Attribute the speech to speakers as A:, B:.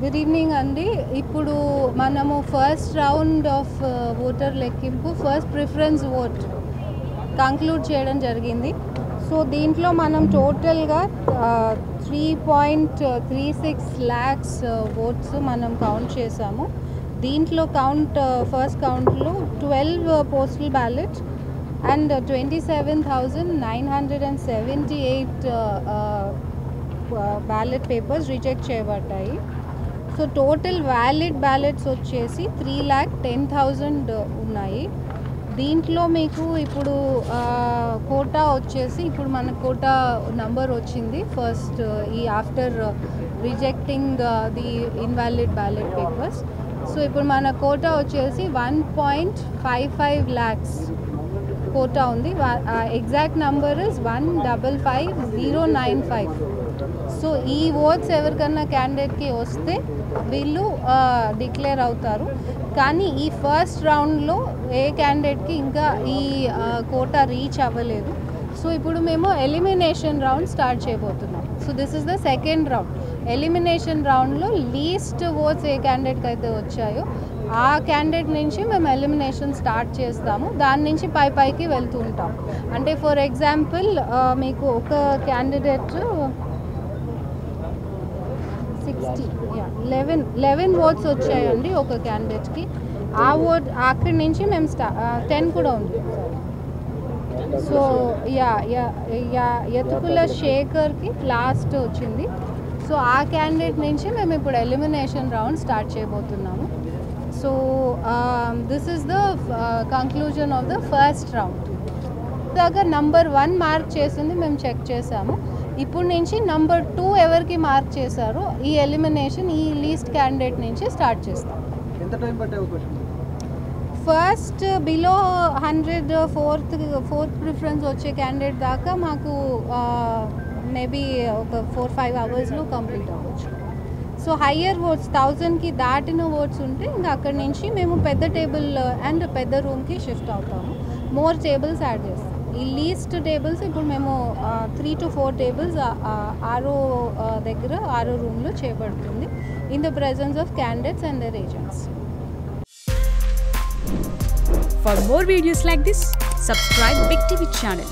A: Good evening అండి. ఇప్పుడు మనము ఫస్ట్ రౌండ్ ఆఫ్ ఓటర్ లెక్కింపు ఫస్ట్ ప్రిఫరెన్స్ ఓట్ కంక్లూడ్ చేయడం జరిగింది. సో దీంట్లో మనం టోటల్గా 3.36 lakhs ఓట్స్ మనం కౌంట్ చేసాము. దీంట్లో ఫస్ట్ కౌంట్లో 12 postal ballot and 27,978 ballot papers reject చేయబడ్డాయి. సో టోటల్ వ్యాలిడ్ బ్యాలెట్స్ వచ్చేసి 3,10,000 ఉన్నాయి. దీంట్లో మీకు ఇప్పుడు కోటా వచ్చేసి ఇప్పుడు మన కోటా నంబర్ వచ్చింది ఫస్ట్ ఈ after rejecting the invalid ballot papers. So ఇప్పుడు మన కోటా వచ్చేసి 1.55 lakhs కోటా ఉంది. Exact number is 155,095. సో ఈ ఓట్స్ ఎవరికన్నా క్యాండిడేట్కి వస్తే వీళ్ళు డిక్లేర్ అవుతారు. కానీ ఈ ఫస్ట్ రౌండ్లో ఏ క్యాండిడేట్కి ఇంకా ఈ కోటా రీచ్ అవ్వలేదు. సో ఇప్పుడు మేము ఎలిమినేషన్ రౌండ్ స్టార్ట్ చేయబోతున్నాం. So this is the second round. Elimination రౌండ్లో లీస్ట్ ఓట్స్ ఏ క్యాండిడేట్కి అయితే వచ్చాయో ఆ క్యాండిడేట్ నుంచి మేము ఎలిమినేషన్ స్టార్ట్ చేస్తాము. దాని నుంచి పైకి వెళ్తూ ఉంటాం. అంటే ఫర్ ఎగ్జాంపుల్ మీకు ఒక క్యాండిడేట్ 11 ఓట్స్ వచ్చాయండి ఒక క్యాండిడేట్కి. ఆ ఓట్ అక్కడి నుంచి మేము 10 కూడా ఉంది. సో యతుకుల శేఖర్కి లాస్ట్ వచ్చింది. సో ఆ క్యాండిడేట్ నుంచి మేము ఇప్పుడు ఎలిమినేషన్ రౌండ్ స్టార్ట్ చేయబోతున్నాము. So this is the conclusion of the first round. దాకా నంబర్ 1 మార్క్ చేసింది మేము చెక్ చేసాము. ఇప్పుడు నుంచి నంబర్ 2 ఎవరికి మార్క్ చేశారో ఈ ఎలిమినేషన్ ఈ లీస్ట్ క్యాండిడేట్ నుంచి స్టార్ట్ చేస్తాం.
B: ఎంత టైం పట్టే అవకాశం?
A: ఫస్ట్ బిలో 100 ఫోర్త్ ప్రిఫరెన్స్ వచ్చే క్యాండిడేట్ దాకా మాకు మేబీ ఒక 4-5 అవర్స్లో కంప్లీట్ అవ్వచ్చు. సో హయ్యర్ ఓట్స్ 1000కి దాటిన ఓట్స్ ఉంటే ఇంకా అక్కడి నుంచి మేము పెద్ద టేబుల్ అండ్ పెద్ద రూమ్కి షిఫ్ట్ అవుతాము. మోర్ టేబుల్స్ యాడ్ చేస్తాం. ఈ లీస్ట్ టేబుల్స్ ఇప్పుడు మేము 3 to 4 టేబుల్స్ ఆరో దగ్గర ఆరో రూమ్లో చేయబడుతుంది in the presence of candidates and their agents.
C: For more videos like this, subscribe Big TV channel.